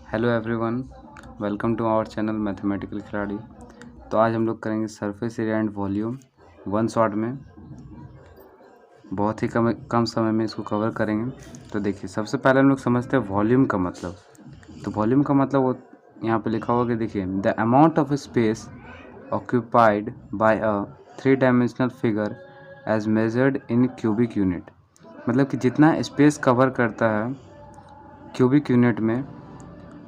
Hello everyone, welcome to our channel mathematical खिलाड़ी। तो आज हम लोग करेंगे surface area and volume one shot में। बहुत ही कम समय में इसको कवर करेंगे। तो देखिए, सबसे पहले हम लोग समझते हैं वॉल्यूम का मतलब। तो वॉल्यूम का मतलब वो यहाँ पे लिखा हुआ कि देखिए, the amount of space occupied by a 3 dimensional figure as measured in cubic unit. मतलब कि जितना स्पेस कवर करता है क्यूबिक यूनिट में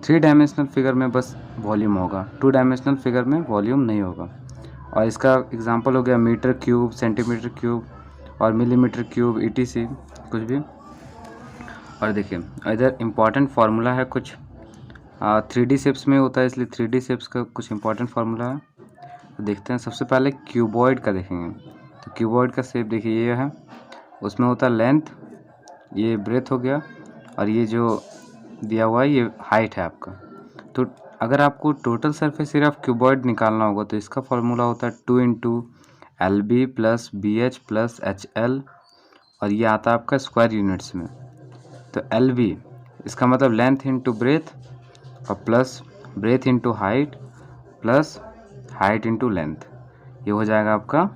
3 डायमेंशनल फिगर में बस वॉल्यूम होगा, 2 डायमेंशनल फिगर में वॉल्यूम नहीं होगा। और इसका एग्जांपल हो गया मीटर क्यूब, सेंटीमीटर क्यूब और मिलीमीटर क्यूब, ETC कुछ भी। और देखिए, इधर इम्पॉर्टेंट फार्मूला है कुछ 3D शेप्स में होता है, इसलिए 3D शेप्स का कुछ इम्पॉर्टेंट फार्मूला है। तो देखते हैं, सबसे पहले क्यूबॉइड का देखेंगे। तो क्यूबॉइड का शेप देखिए ये है, उसमें होता है लेंथ, ये ब्रेथ हो गया, और ये जो दिया हुआ है ये हाइट है आपका। तो अगर आपको total surface area of cuboid निकालना होगा तो इसका फॉर्मूला होता है 2 into LB plus BH plus HL, और ये आता है आपका स्क्वायर यूनिट्स में। तो LB इसका मतलब लेंथ इंटू ब्रेथ, और plus breadth into height plus height into length, ये हो जाएगा आपका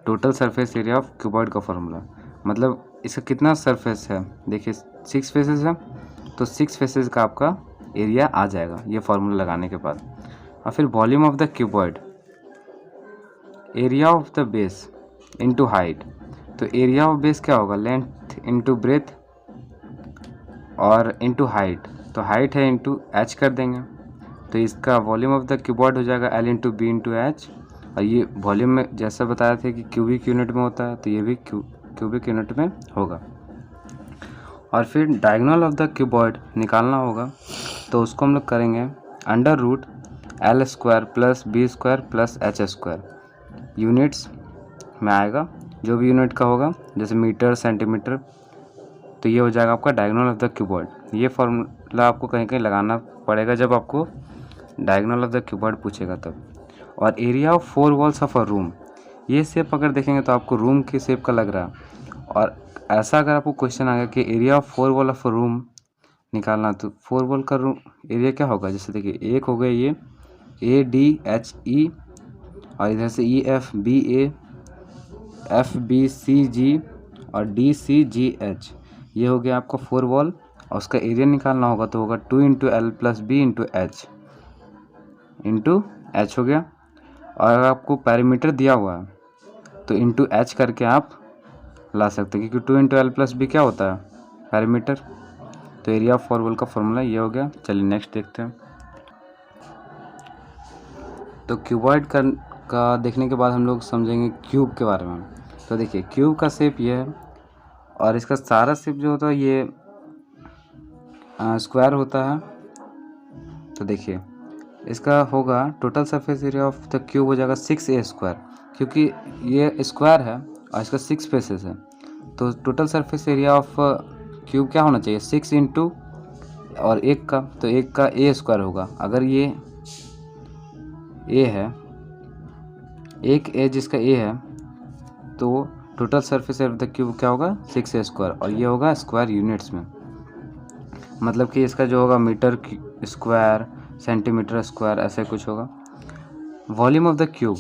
total surface area of cuboid का फॉर्मूला। मतलब इसका कितना सरफेस है, देखिए 6 फेसेस है, तो 6 फेसेस का आपका एरिया आ जाएगा ये फार्मूला लगाने के बाद। और फिर volume of the cuboid, area of the base into height. तो एरिया ऑफ बेस क्या होगा, लेंथ इनटू ब्रेथ और इनटू हाइट। तो हाइट है इनटू h कर देंगे, तो इसका वॉल्यूम ऑफ द क्यूबॉइड हो जाएगा L into b into h. और ये वॉल्यूम में जैसा बताया था कि क्यूबिक यूनिट में होता है, तो ये भी क्यूबिक यूनिट में होगा। और फिर डायगोनल ऑफ द क्यूबॉइड निकालना होगा, तो उसको हम लोग करेंगे under root L square plus B square plus H square. Units में आएगा, जो भी यूनिट का होगा, जैसे मीटर सेंटीमीटर, तो ये हो जाएगा आपका डायगोनल ऑफ द क्यूबॉइड। ये फॉर्मूला आपको कहीं कहीं लगाना पड़ेगा जब आपको डायगोनल ऑफ द क्यूबॉइड पूछेगा तब। और area of 4 walls of a room, ये शेप अगर देखेंगे तो आपको रूम के शेप का लग रहा है। और ऐसा अगर आपको क्वेश्चन आ गया कि area of 4 wall of a room निकालना, तो 4 वॉल का रूम एरिया क्या होगा, जैसे देखिए एक हो गया ये ADHE, और इधर से EFBA, FBCG और DCGH, ये हो गया आपका 4 वॉल। और उसका एरिया निकालना होगा तो होगा 2 into L plus B into H हो गया। और अगर आपको पैरामीटर दिया हुआ है तो इंटू H करके आप ला सकते हैं, क्योंकि 2 इंटू L प्लस B क्या होता है, पैरामीटर। तो एरिया ऑफ 4 वॉल का फॉर्मूला ये हो गया। चलिए नेक्स्ट देखते हैं। तो क्यूबॉइड का देखने के बाद हम लोग समझेंगे क्यूब के बारे में। तो देखिए, क्यूब का शेप ये है, और इसका सारा शेप जो होता है ये स्क्वायर होता है। तो देखिए, इसका होगा total surface area of the cube हो जाएगा 6A स्क्वायर, क्योंकि ये स्क्वायर है और इसका 6 फेसेस है। तो total surface area of cube क्या होना चाहिए, 6 इंटू और एक का, तो एक का A स्क्वायर होगा। अगर ये A है, एक A जिसका A है, तो total surface area of the cube क्या होगा, 6A स्क्वायर, और ये होगा स्क्वायर यूनिट्स में। मतलब कि इसका जो होगा मीटर स्क्वायर, सेंटीमीटर स्क्वायर, ऐसे कुछ होगा। वॉल्यूम ऑफ द क्यूब,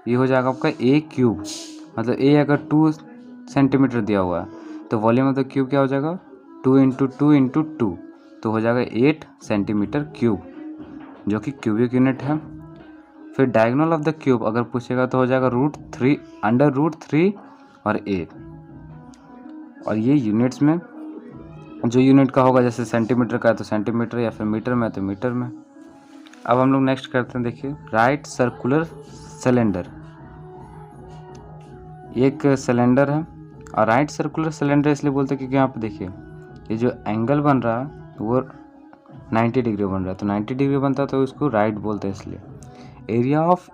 ये हो जाएगा आपका A क्यूब। मतलब A अगर 2 सेंटीमीटर दिया हुआ है तो वॉल्यूम ऑफ द क्यूब क्या हो जाएगा, 2 इंटू 2 इंटू 2, तो हो जाएगा 8 सेंटीमीटर क्यूब, जो कि क्यूबिक यूनिट है। फिर डायगोनल ऑफ द क्यूब अगर पूछेगा तो हो जाएगा √3 अंडर √3 और A। और ये यूनिट्स में जो यूनिट का होगा, जैसे सेंटीमीटर का है तो सेंटीमीटर, या फिर मीटर में तो मीटर में। अब हम लोग नेक्स्ट करते हैं। देखिए, राइट सर्कुलर सिलेंडर, एक सिलेंडर है, और राइट सर्कुलर सिलेंडर इसलिए बोलते हैं क्योंकि यहाँ पे देखिए ये जो एंगल बन रहा है वो 90 डिग्री बन रहा है, तो 90 डिग्री बनता है तो इसको राइट बोलते हैं इसलिए। एरिया ऑफ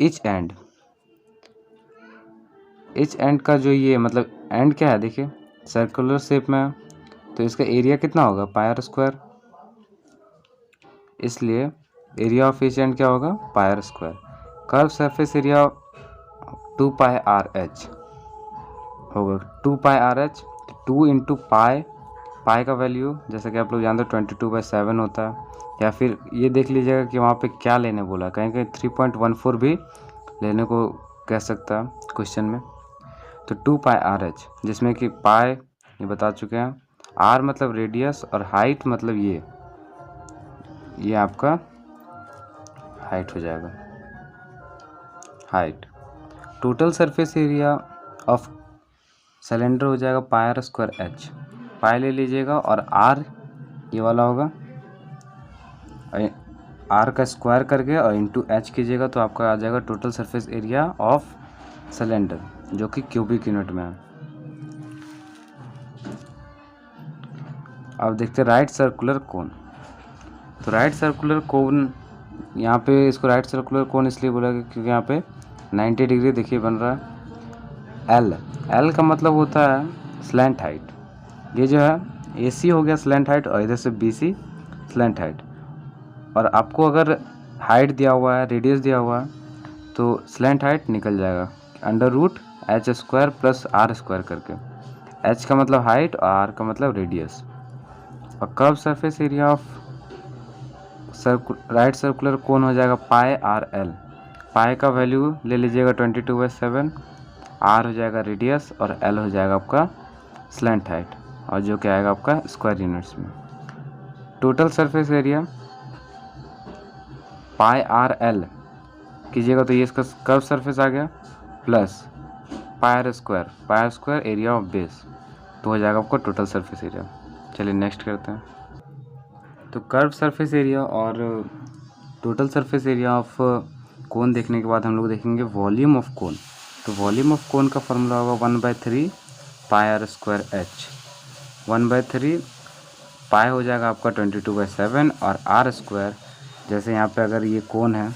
इच एंड का जो ये मतलब एंड क्या है, देखिए सर्कुलर शेप में, तो इसका एरिया कितना होगा, पायर स्क्वायर, इसलिए एरिया ऑफ इच एंड क्या होगा, pier square. Curve surface area 2πRH होगा, 2πRH, 2 इंटू पाई पाई का वैल्यू जैसा कि आप लोग जानते हो 22/7 होता है, या फिर ये देख लीजिएगा कि वहाँ पे क्या लेने बोला, कहीं कहीं 3.14 भी लेने को कह सकता है क्वेश्चन में। तो 2πRh, जिसमें कि पाई ये बता चुके हैं, आर मतलब रेडियस और हाइट मतलब ये आपका हाइट हो जाएगा, height. Total surface area of cylinder हो जाएगा πr²h, पाई ले लीजिएगा और आर ये वाला होगा, आर का स्क्वायर करके और इंटू एच कीजिएगा तो आपका आ जाएगा total surface area of cylinder, जो कि क्यूबिक यूनिट में है। अब देखते हैं राइट सर्कुलर कोन। तो राइट सर्कुलर कोन, यहाँ पे इसको राइट सर्कुलर कोन इसलिए बोला गया क्योंकि यहाँ पे 90 डिग्री देखिए बन रहा है। एल का मतलब होता है स्लैंट हाइट। ये जो है AC हो गया स्लैंट हाइट और इधर से BC स्लैंट हाइट। और आपको अगर हाइट दिया हुआ है, रेडियस दिया हुआ है, तो स्लैंट हाइट निकल जाएगा √h² + r² करके। h का मतलब हाइट और r का मतलब रेडियस। और curve surface area of right circular cone हो जाएगा πRL। पाई का वैल्यू ले लीजिएगा 22/7, r हो जाएगा रेडियस और l हो जाएगा आपका स्लैंट हाइट, और जो क्या आएगा आपका स्क्वायर यूनिट्स में। टोटल सरफेस एरिया πRL कीजिएगा तो ये इसका कर्व सरफेस आ गया, plus πr² area of base, तो हो जाएगा आपका टोटल सरफेस एरिया। चलिए नेक्स्ट करते हैं। तो कर्व सरफेस एरिया और total surface area of cone देखने के बाद हम लोग देखेंगे वॉल्यूम ऑफ कोन। तो वॉल्यूम ऑफ कोन का फॉर्मूला होगा 1/3 πr²h। 1/3 पाई हो जाएगा आपका 22/7 और r², जैसे यहाँ पे अगर ये कोन है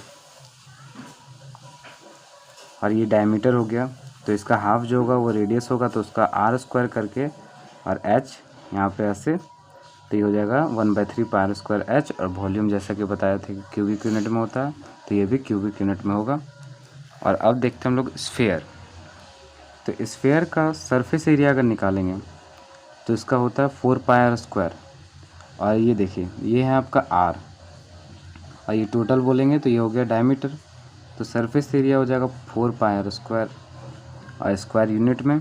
और ये डायमीटर हो गया, तो इसका हाफ जो होगा वो रेडियस होगा, तो उसका r² करके और h यहाँ पे ऐसे, तो ये हो जाएगा 1/3 πr²h। और वॉल्यूम जैसा कि बताया था कि क्यूबिक यूनिट में होता है, तो ये भी क्यूबिक यूनिट में होगा। और अब देखते हैं हम लोग स्फीयर। तो स्फीयर का सरफेस एरिया अगर निकालेंगे तो इसका होता है 4πr²। और ये देखिए ये है आपका r, और ये टोटल बोलेंगे तो ये हो गया डायमीटर, तो सरफेस एरिया हो जाएगा 4πr² और स्क्वायर यूनिट में।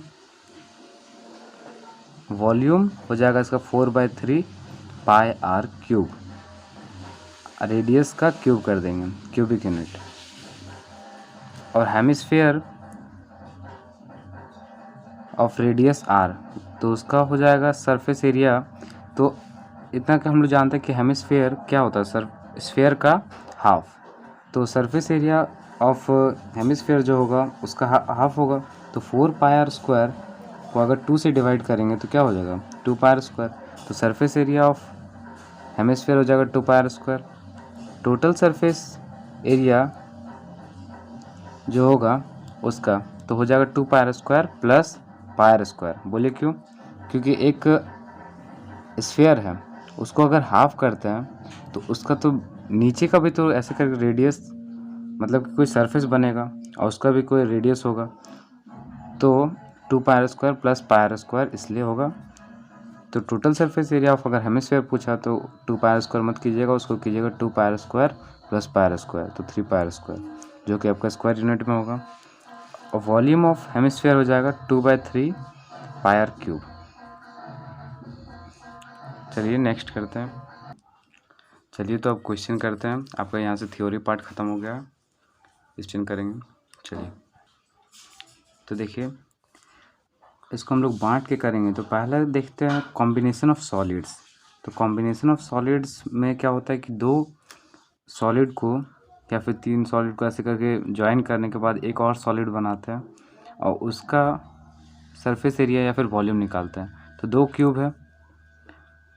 वॉल्यूम हो जाएगा इसका 4/3 πr³, रेडियस का क्यूब कर देंगे, क्यूबिक यूनिट। और हेमिस्फीयर ऑफ रेडियस r, तो उसका हो जाएगा सरफेस एरिया। तो इतना कि हम लोग जानते हैं कि हेमिस्फीयर क्या होता है, सर स्फीयर का हाफ, तो सरफेस एरिया ऑफ हेमिस्फीयर जो होगा उसका हाफ होगा। तो 4πr² को अगर 2 से डिवाइड करेंगे तो क्या हो जाएगा 2πr², तो सरफेस एरिया ऑफ हेमिस्फीयर हो जाएगा 2πr²। टोटल सरफेस एरिया जो होगा उसका तो हो जाएगा 2πr² + πr²। बोलिए क्यों? क्योंकि एक स्फीयर है, उसको अगर हाफ करते हैं तो उसका तो नीचे का भी तो ऐसे करके रेडियस, मतलब कि कोई सरफेस बनेगा और उसका भी कोई रेडियस होगा, तो 2πr² + πr² इसलिए होगा। तो टोटल सरफेस एरिया ऑफ अगर हेमिस्फीयर पूछा तो 2πr² मत कीजिएगा, उसको कीजिएगा 2πr² + πr², तो 3πr², जो कि आपका स्क्वायर यूनिट में होगा। और वॉल्यूम ऑफ हेमिस्फीयर हो जाएगा 2/3 πr³। चलिए नेक्स्ट करते हैं। चलिए तो अब क्वेश्चन करते हैं। आपका यहाँ से थ्योरी पार्ट ख़त्म हो गया, क्वेश्चन करेंगे। चलिए तो देखिए इसको हम लोग बांट के करेंगे। तो पहले देखते हैं कॉम्बिनेशन ऑफ सॉलिड्स। तो कॉम्बिनेशन ऑफ सॉलिड्स में क्या होता है कि 2 सॉलिड को या फिर 3 सॉलिड को ऐसे करके ज्वाइन करने के बाद एक और सॉलिड बनाते हैं और उसका सरफेस एरिया या फिर वॉल्यूम निकालते हैं। तो 2 क्यूब है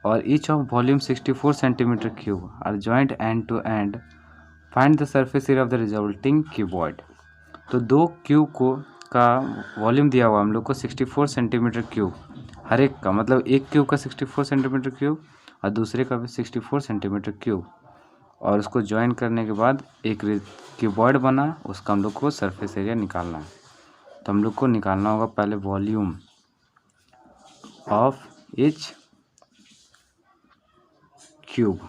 और each of volume 64 centimetre cube are joint end to end, find the surface area of the resulting cuboid. तो 2 क्यूब को का वॉल्यूम दिया हुआ हम लोग को 64 सेंटीमीटर क्यूब, हर एक का मतलब एक क्यूब का 64 सेंटीमीटर क्यूब और दूसरे का भी 64 सेंटीमीटर क्यूब, और उसको ज्वाइन करने के बाद एक क्यूबॉइड बना, उसका हम लोग को सरफेस एरिया निकालना है। तो हम लोग को निकालना होगा पहले वॉल्यूम ऑफ ईच क्यूब।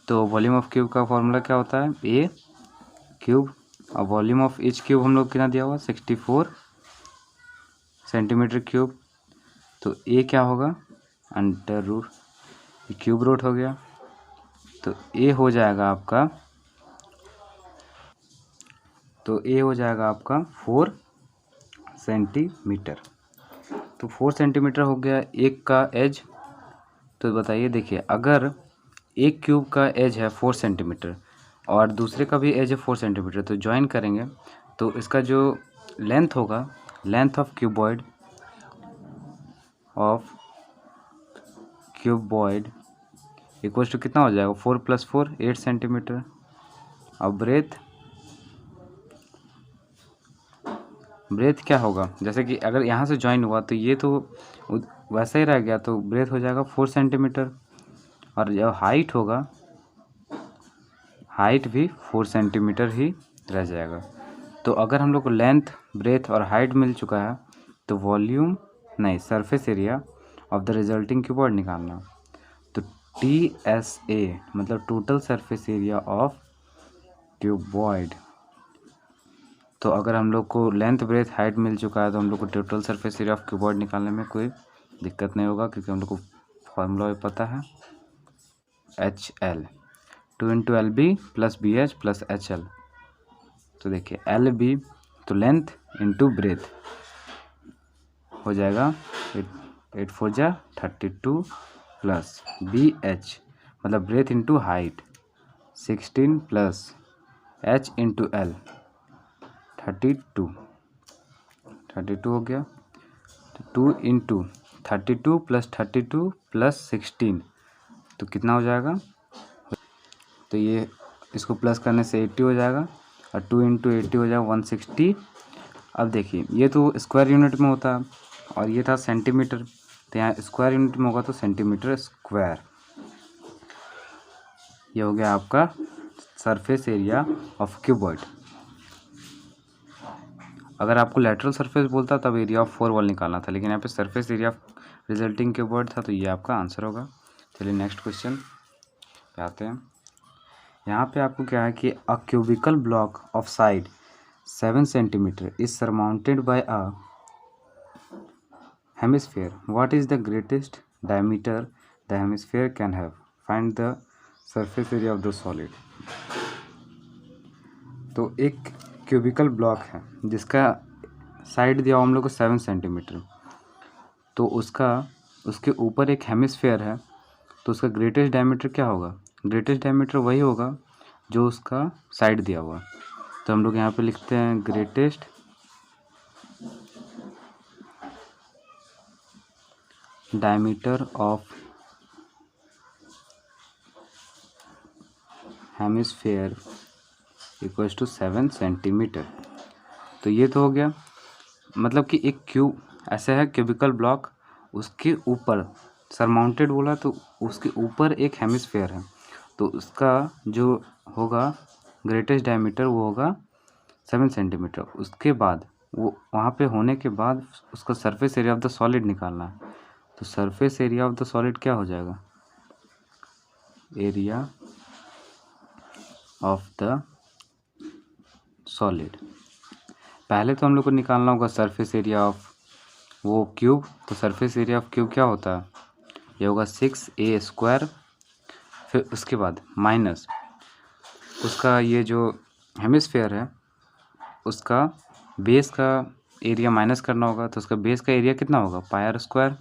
तो वॉल्यूम ऑफ क्यूब का फॉर्मूला क्या होता है, ए क्यूब, और वॉल्यूम ऑफ ईच क्यूब हम लोग कितना दिया हुआ 64 सेंटीमीटर क्यूब। तो ए क्या होगा, अंडर रूट, क्यूब रूट हो गया, तो ए हो जाएगा आपका, तो ए हो जाएगा आपका 4 सेंटीमीटर। तो 4 सेंटीमीटर हो गया एक का एज। तो बताइए, देखिए अगर एक क्यूब का एज है 4 सेंटीमीटर और दूसरे का भी एज है 4 सेंटीमीटर, तो ज्वाइन करेंगे तो इसका जो लेंथ होगा, length of cuboid equals to कितना हो जाएगा, 4 + 4 8 सेंटीमीटर। और ब्रेथ क्या होगा, जैसे कि अगर यहाँ से ज्वाइन हुआ तो ये तो वैसा ही रह गया, तो ब्रेथ हो जाएगा 4 सेंटीमीटर। और जब हाइट होगा, हाइट भी 4 सेंटीमीटर ही रह जाएगा। तो अगर हम लोग को लेंथ, ब्रेथ और हाइट मिल चुका है, तो surface area of the resulting cuboid निकालना। तो TSA मतलब total surface area of cuboid. तो अगर हम लोग को लेंथ, ब्रेथ, हाइट मिल चुका है, तो हम लोग को total surface area of cuboid निकालने में कोई दिक्कत नहीं होगा, क्योंकि हम लोग को फॉर्मूला भी पता है, HL 2 × LB + BH + HL। तो देखिए LB तो लेंथ इंटू ब्रेथ हो जाएगा 8 4 जा 32 प्लस BH मतलब breath into height 16 plus H into L 32 हो गया। तो 2 × 32 + 32 + 16 तो कितना हो जाएगा, तो ये इसको प्लस करने से 80 हो जाएगा, और 2 × 80 हो जाएगा 160। अब देखिए ये तो स्क्वायर यूनिट में होता है और ये था सेंटीमीटर, तो यहाँ स्क्वायर यूनिट में होगा तो सेंटीमीटर स्क्वायर। ये हो गया आपका सरफेस एरिया ऑफ क्यूबॉइड। अगर आपको लेटरल सरफेस बोलता तब एरिया ऑफ 4 वॉल निकालना था, लेकिन यहाँ पे surface area of resulting cuboid था, तो ये आपका आंसर होगा। चलिए नेक्स्ट क्वेश्चन पे आते हैं। यहाँ पे आपको क्या है कि a cubical block of side 7 centimetre is surmounted by a hemisphere. What is the greatest diameter the hemisphere can have? Find the surface area of the solid. तो एक क्यूबिकल ब्लॉक है जिसका साइड दिया हम लोग को 7 सेंटीमीटर, तो उसके ऊपर एक हेमिस्फेयर है, तो उसका ग्रेटेस्ट डायमीटर क्या होगा, ग्रेटेस्ट डायमीटर वही होगा जो उसका साइड दिया हुआ। तो हम लोग यहाँ पे लिखते हैं greatest diameter of hemisphere equals to 7 centimetre. तो ये तो हो गया, मतलब कि एक क्यूब ऐसे है क्यूबिकल ब्लॉक, उसके ऊपर सरमाउंटेड बोला तो उसके ऊपर एक हेमिस्फेयर है, तो उसका जो होगा ग्रेटेस्ट डायमीटर वो होगा 7 सेंटीमीटर। उसके बाद वो वहाँ पे होने के बाद उसका surface area of the solid निकालना है। तो surface area of the solid क्या हो जाएगा, एरिया ऑफ द सॉलिड। पहले तो हम लोग को निकालना होगा सरफेस एरिया ऑफ वो क्यूब। तो सरफेस एरिया ऑफ क्यूब क्या होता है, ये होगा 6a²। फिर उसके बाद माइनस उसका ये जो हेमिस्फेयर है उसका बेस का एरिया माइनस करना होगा, तो उसका बेस का एरिया कितना होगा πr²।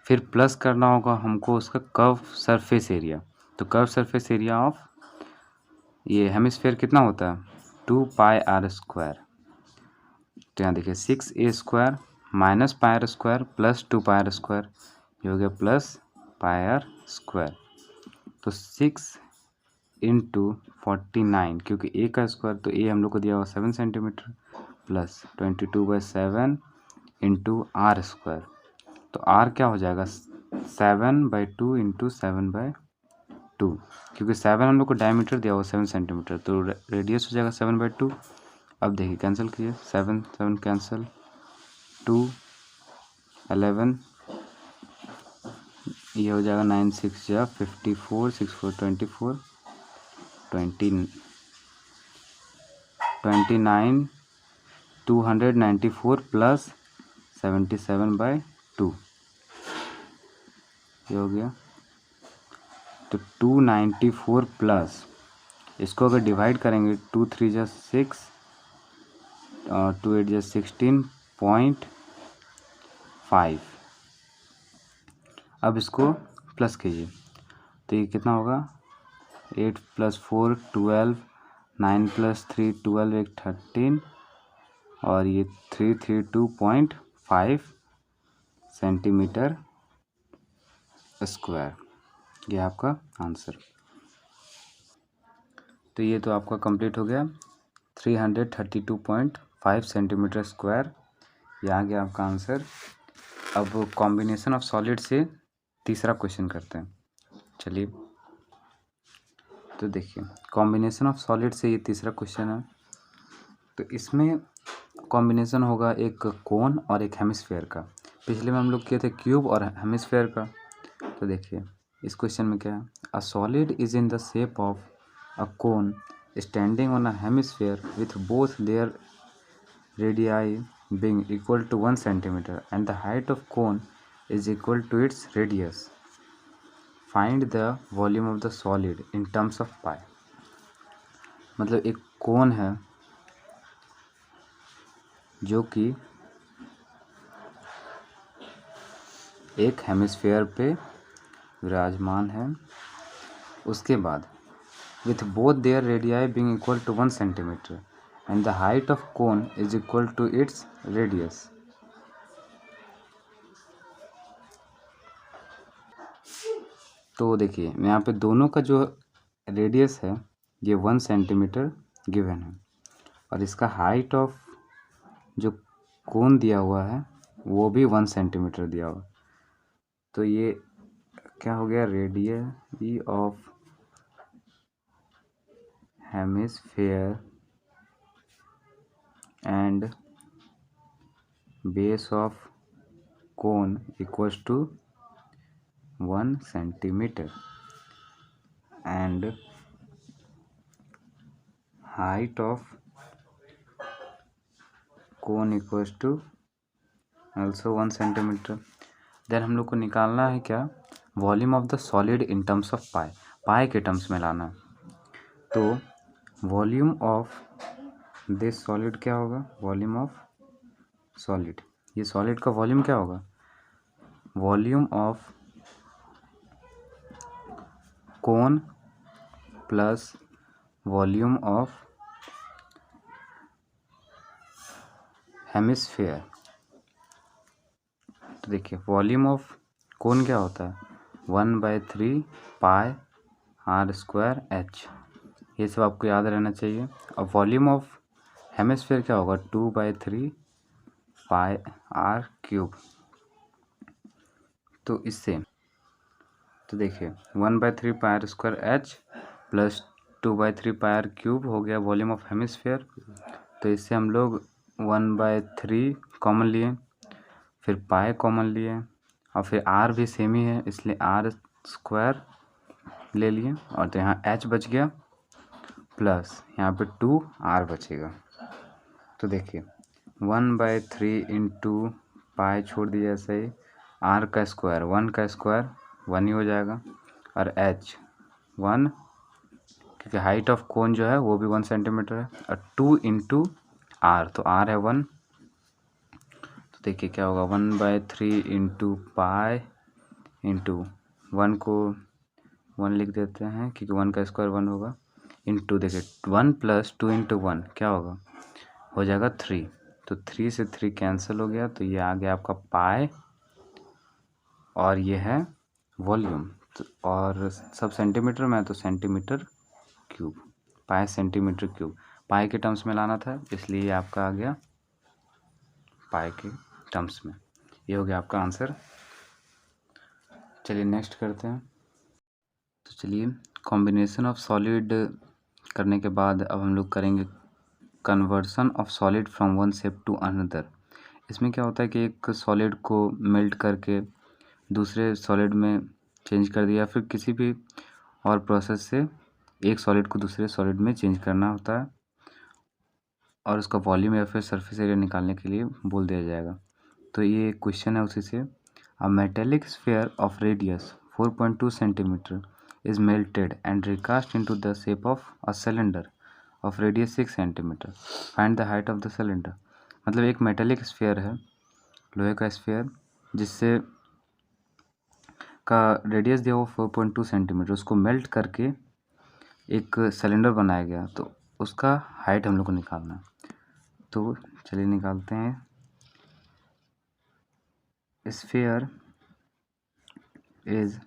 फिर प्लस करना होगा हमको उसका कर्व सरफेस एरिया, तो कर्व सरफेस एरिया ऑफ ये हेमिस्फेयर कितना होता है 2πr²। तो यहाँ देखिए 6a² - πr² + 2πr², ये हो गया +πr²। तो 6 × 49, क्योंकि a का स्क्वायर, तो a हम लोग को दिया हुआ 7 सेंटीमीटर प्लस 22/7 × r²। तो r क्या हो जाएगा 7/2 × 7/2, क्योंकि 7 हम लोग को डायमीटर दिया हुआ 7 सेंटीमीटर, तो रेडियस हो जाएगा 7/2। अब देखिए कैंसिल कीजिए, 7 7 कैंसिल, 2 11 ये हो जाएगा 9 6 जा 54 6 4 24 29 294 प्लस 77/2 ये हो गया। तो 294 प्लस इसको अगर डिवाइड करेंगे 2 3 जा 6 और 2 8 जा 16.5। अब इसको प्लस कीजिए तो ये कितना होगा 8 + 4 12 9 + 3 12 एक 13 और ये 332.5 सेंटीमीटर स्क्वायर। ये आपका आंसर। तो ये तो आपका कंप्लीट हो गया 332.5 सेंटीमीटर स्क्वायर। ये आ गया आपका आंसर। अब कॉम्बिनेशन ऑफ सॉलिड से तीसरा क्वेश्चन करते हैं। चलिए तो देखिए कॉम्बिनेशन ऑफ सॉलिड से ये तीसरा क्वेश्चन है। तो इसमें कॉम्बिनेशन होगा एक कोन और एक हेमिस्फेयर का। पिछले में हम लोग किए थे क्यूब और हेमिस्फेयर का। तो देखिए इस क्वेश्चन में क्या है, a solid is in the shape of a cone standing on a hemisphere with both there radii being equal to 1 centimeter and the height of cone is equal to its radius. Find the volume of the solid in terms of pi. मतलब एक कोन है जो कि एक hemisphere पे विराजमान है। उसके बाद with both their radii being equal to 1 centimeter and the height of cone is equal to its radius. तो देखिए यहाँ पे दोनों का जो रेडियस है ये 1 सेंटीमीटर गिवन है और इसका हाइट ऑफ जो कोन दिया हुआ है वो भी 1 सेंटीमीटर दिया हुआ। तो ये क्या हो गया, radius of hemisphere and base of cone equals to 1 centimetre and height of cone equals to also 1 centimeter. Then हम लोग को निकालना है क्या, volume of the solid in terms of pi, pi के टर्म्स में लाना। तो वॉल्यूम ऑफ दिस सॉलिड क्या होगा, वॉल्यूम ऑफ सॉलिड, ये सॉलिड का वॉल्यूम क्या होगा, volume of cone plus volume of hemisphere. तो देखिए वॉल्यूम ऑफ कोन क्या होता है 1/3 पाई r² h, ये सब आपको याद रहना चाहिए। और वॉल्यूम ऑफ हेमिस्फेयर क्या होगा 2/3 पाई r³। तो इससे तो देखिए 1/3 पाई r² h प्लस 2/3 पाई r³ हो गया वॉल्यूम ऑफ हेमिस्फेयर। तो इससे हम लोग 1/3 कॉमन लिए, फिर पाई कॉमन लिए और फिर r भी सेम ही है इसलिए r² ले लिए और तो यहाँ h बच गया प्लस यहाँ पे 2r बचेगा। तो देखिए 1/3 इंटू पाई छोड़ दिया ऐसे ही, r का स्क्वायर 1 का स्क्वायर 1 ही हो जाएगा और h 1 क्योंकि हाइट ऑफ कोन जो है वो भी 1 सेंटीमीटर है और 2 इंटू r, तो r है 1। तो देखिए क्या होगा 1/3 इंटू पाई इंटू 1 को 1 लिख देते हैं क्योंकि 1 का स्क्वायर 1 होगा, इंटू देखिए 1 प्लस 2 इंटू 1 क्या होगा, हो जाएगा 3। तो 3 से 3 कैंसिल हो गया, तो ये आ गया आपका पाई और ये है वॉल्यूम। तो और सब सेंटीमीटर में है तो centimetre cube, pi centimetre cube, pi के टर्म्स में लाना था इसलिए ये आपका आ गया पाई के टर्म्स में। ये हो गया आपका आंसर। चलिए नेक्स्ट करते हैं। तो चलिए कॉम्बिनेशन ऑफ सॉलिड करने के बाद अब हम लोग करेंगे conversion of solid from one shape to another. इसमें क्या होता है कि एक सॉलिड को मेल्ट करके दूसरे सॉलिड में चेंज कर दिया, फिर किसी भी और प्रोसेस से एक सॉलिड को दूसरे सॉलिड में चेंज करना होता है और उसका वॉल्यूम या फिर सरफेस एरिया निकालने के लिए बोल दिया जाएगा। तो ये क्वेश्चन है उसी से। A metallic sphere of radius 4.2 centimetre is melted and recast into the shape of a cylinder of radius 6 centimeter. Find the height of the cylinder. मतलब एक मेटेलिक स्फीयर है, लोहे का स्फीयर, जिससे का रेडियस दिया हुआ 4.2 सेंटीमीटर, उसको मेल्ट करके एक सिलेंडर बनाया गया, तो उसका हाइट हम लोग को निकालना है। तो चलिए निकालते हैं। Sphere is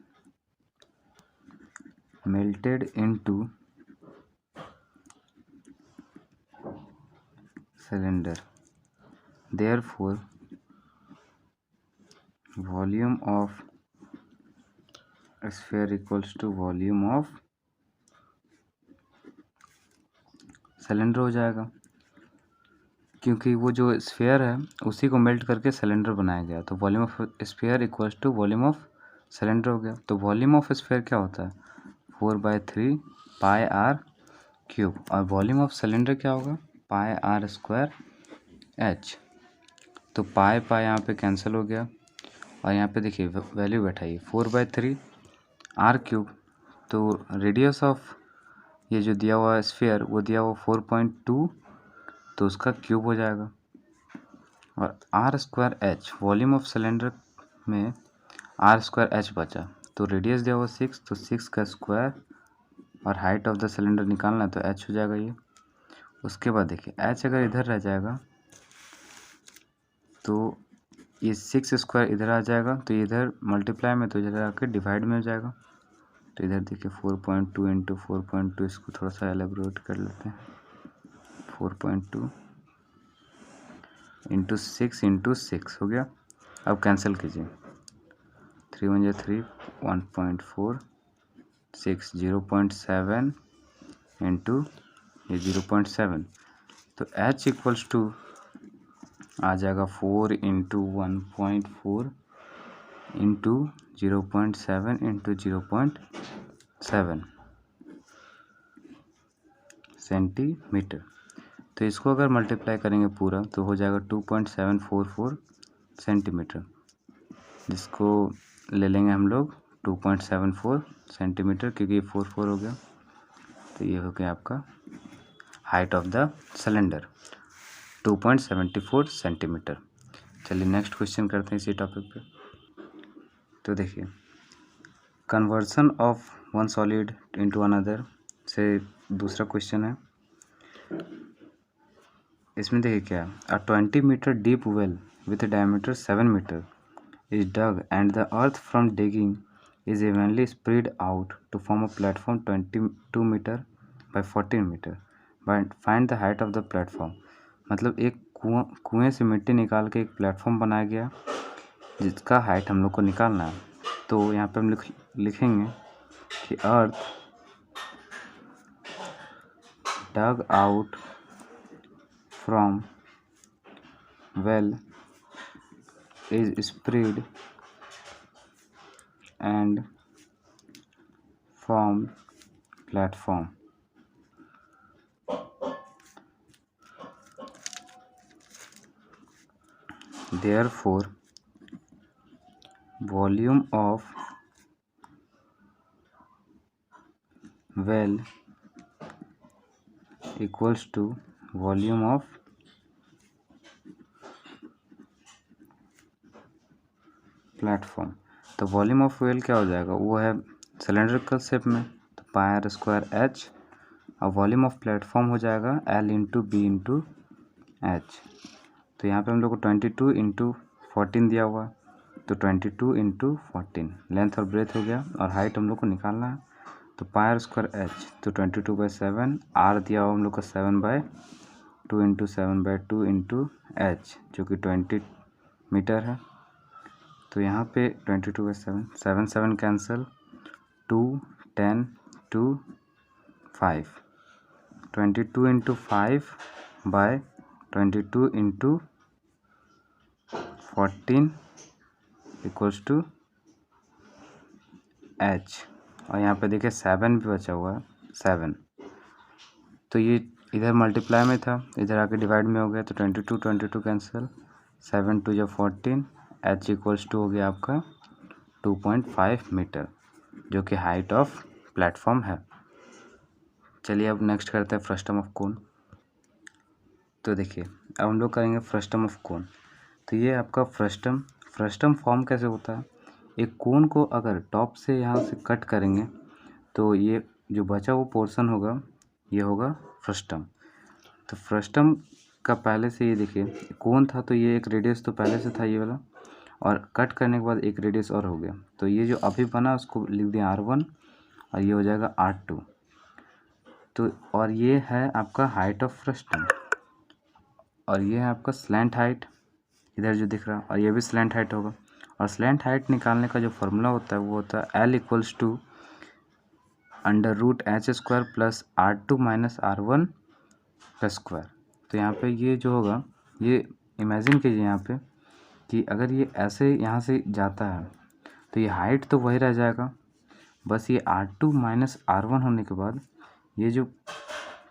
melted into cylinder, therefore volume of sphere equals to volume of cylinder हो जाएगा, क्योंकि वो जो स्फीयर है उसी को मेल्ट करके सिलेंडर बनाया गया, तो volume of sphere equals to volume of cylinder हो गया। तो वॉल्यूम ऑफ स्फीयर क्या होता है? 4/3 पाई आर क्यूब, और वॉल्यूम ऑफ सिलेंडर क्या होगा? पाई आर स्क्वायर एच। तो पाई पाई यहाँ पे कैंसिल हो गया, और यहाँ पे देखिए वैल्यू बैठाइए 4/3 आर क्यूब। तो रेडियस ऑफ ये जो दिया हुआ स्फीयर वो दिया हुआ 4.2, तो उसका क्यूब हो जाएगा। और r square h, volume of cylinder में आर स्क्वायर एच बचा, तो रेडियस दिया हुआ 6, तो 6 का स्क्वायर, और हाइट ऑफ द सिलेंडर निकालना है तो एच हो जाएगा ये। उसके बाद देखिए एच अगर इधर रह जाएगा तो ये 6 स्क्वायर इधर आ जाएगा, तो इधर मल्टीप्लाई में, तो इधर आके डिवाइड में हो जाएगा। तो इधर देखिए 4.2 इंटू 4.2, इसको थोड़ा सा एलेबोरेट कर लेते हैं। 4.2 इंटू 6 इंटू 6 हो गया। अब कैंसिल कीजिए, 3 1 3, 1.4, 6 0.7 इंटू ये 0.7, तो एच इक्वल्स टू आ जाएगा 4 इंटू 1.4 इंटू 0.7 इंटू 0.7 सेंटीमीटर। तो इसको अगर मल्टीप्लाई करेंगे पूरा तो हो जाएगा 2.744 सेंटीमीटर, जिसको ले लेंगे हम लोग 2.74 सेंटीमीटर, क्योंकि ये 4 हो गया। तो ये हो गया आपका height of the cylinder 2.74 centimetre. चलिए नेक्स्ट क्वेश्चन करते हैं इसी टॉपिक पे। तो देखिए conversion of one solid into another से दूसरा क्वेश्चन है। इसमें देखिए क्या है, a 20 metre deep well with diameter 7 metre is dug and the earth from digging is evenly spread out to form a platform 22 meter by 14 meter. But find the height of the platform. मतलब एक कुएं से मिट्टी निकाल के एक platform बनाया गया जिसका हाइट हम लोग को निकालना है। तो यहाँ पे हम लिखेंगे कि अर्थ dug out from well is spread and formed platform. Therefore, volume of well equals to volume of platform. तो वॉल्यूम ऑफ वेल क्या हो जाएगा, वो है सिलेंड्रिकल शेप में, तो पाई आर स्क्वायर एच, और वॉल्यूम ऑफ प्लेटफॉर्म हो जाएगा l into b into h. तो यहाँ पे हम लोग को 22 इंटू 14 दिया हुआ है, तो 22 इंटू 14 लेंथ और ब्रेथ हो गया, और हाइट हम लोग को निकालना है। तो पाई आर स्क्वायर एच, तो 22/7, आर दिया हुआ हम लोग को 7/2 इंटू 7/2 इंटू एच, जो कि 20 मीटर है। तो यहाँ पे 22/7, 7 7 cancel, 2 10 2 5, 22 into 5/22 into 14 equals to h, और यहाँ पे देखिए 7 भी बचा हुआ है, 7। तो ये इधर मल्टीप्लाई में था, इधर आके डिवाइड में हो गया, तो 22 कैंसिल, 7 2 14, एच इक्वल्स टू हो गया आपका 2.5 मीटर, जो कि हाइट ऑफ प्लेटफॉर्म है। चलिए अब नेक्स्ट करते हैं फ्रस्टम ऑफ कोन। तो देखिए अब हम लोग करेंगे फ्रस्टम ऑफ कोन। तो ये आपका फ्रस्टम फॉर्म कैसे होता है, एक कोन को अगर टॉप से यहाँ से कट करेंगे तो ये जो बचा वो पोर्शन होगा, ये होगा फ्रस्टम। तो फ्रस्टम का पहले से ये देखिए कोन था, तो ये एक रेडियस तो पहले से था ये वाला, और कट करने के बाद एक रेडियस और हो गया, तो ये जो अभी बना उसको लिख दिया R1 और ये हो जाएगा R2। तो और ये है आपका हाइट ऑफ फ्रस्टम, और ये है आपका स्लैंट हाइट इधर जो दिख रहा है, और ये भी स्लैंट हाइट होगा। और स्लैंट हाइट निकालने का जो फॉर्मूला होता है वो होता है L equals to √h² plus R2 minus R1 का स्क्वायर। तो यहाँ पे ये जो होगा, ये इमेजिन कीजिए यहाँ पे कि अगर ये ऐसे यहाँ से जाता है तो ये हाइट तो वही रह जाएगा, बस ये R2 माइनस R1 होने के बाद ये जो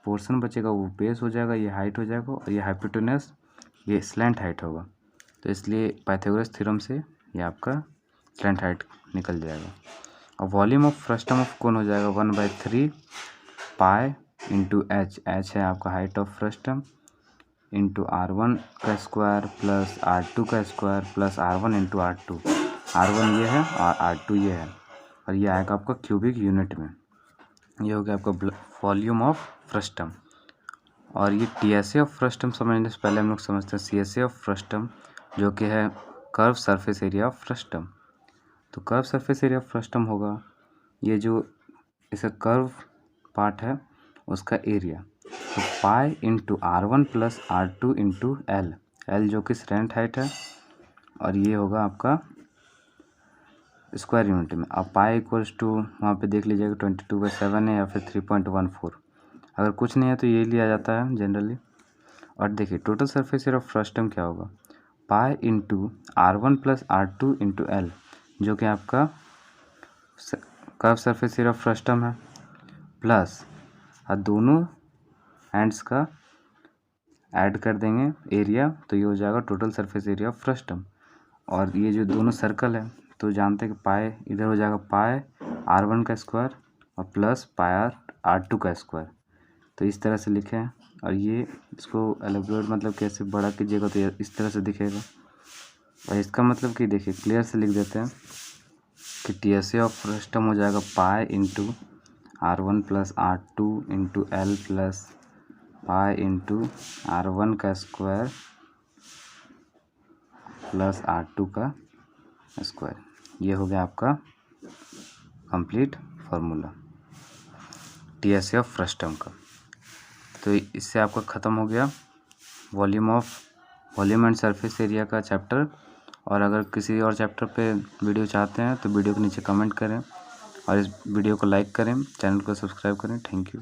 पोर्शन बचेगा वो बेस हो जाएगा, ये हाइट हो जाएगा, और ये हाइपोटेनस ये स्लैंट हाइट होगा। तो इसलिए पाइथागोरस थ्योरम से ये आपका स्लैंट हाइट निकल जाएगा। और volume of frustum of cone हो जाएगा 1/3 पाई इंटू एच, एच है आपका height of frustum, into R1 का स्क्वायर प्लस R2 का square plus R1 into R2। R1 ये है और R2 ये है, और ये आएगा आपका क्यूबिक यूनिट में। ये हो गया आपका वॉल्यूम ऑफ फ्रस्टम। और ये TSA ऑफ फ्रस्टम समझने से पहले हम लोग समझते हैं CSA ऑफ फ्रस्टम, जो कि है curve surface area of frustum. तो curve surface area of frustum होगा ये जो इसका कर्व पार्ट है उसका एरिया, तो pi into R1 plus R2 into L, L जो कि स्लैंट हाइट है, और ये होगा आपका स्क्वायर यूनिट में। अब पाई इक्वल्स टू वहाँ पे देख लीजिएगा 22/7 है या फिर 3.14, अगर कुछ नहीं है तो ये लिया जाता है जनरली। और देखिए total surface area of frustum क्या होगा, pi into R1 plus R2 into L, जो कि आपका curve surface area of frustum है, प्लस दोनों एंड्स का ऐड कर देंगे एरिया, तो ये हो जाएगा total surface area of frustum. और ये जो दोनों सर्कल है तो जानते हैं कि पाई इधर हो जाएगा पाई R1 का स्क्वायर और प्लस पाई R2 का स्क्वायर। तो इस तरह से लिखे हैं, और ये इसको एलेबोरेट मतलब कैसे बड़ा कीजिएगा तो इस तरह से दिखेगा। और इसका मतलब कि देखिए क्लियर से लिख देते हैं कि TSA ऑफ फ्रस्टम हो जाएगा pi into R1 plus R2 into L plus pi into R1 का स्क्वायर प्लस R2 का स्क्वायर। ये हो गया आपका complete formula TSA of frustum का। तो इससे आपका ख़त्म हो गया वॉल्यूम एंड सरफेस एरिया का चैप्टर। और अगर किसी और चैप्टर पे वीडियो चाहते हैं तो वीडियो के नीचे कमेंट करें, और इस वीडियो को लाइक करें, चैनल को सब्सक्राइब करें। Thank you.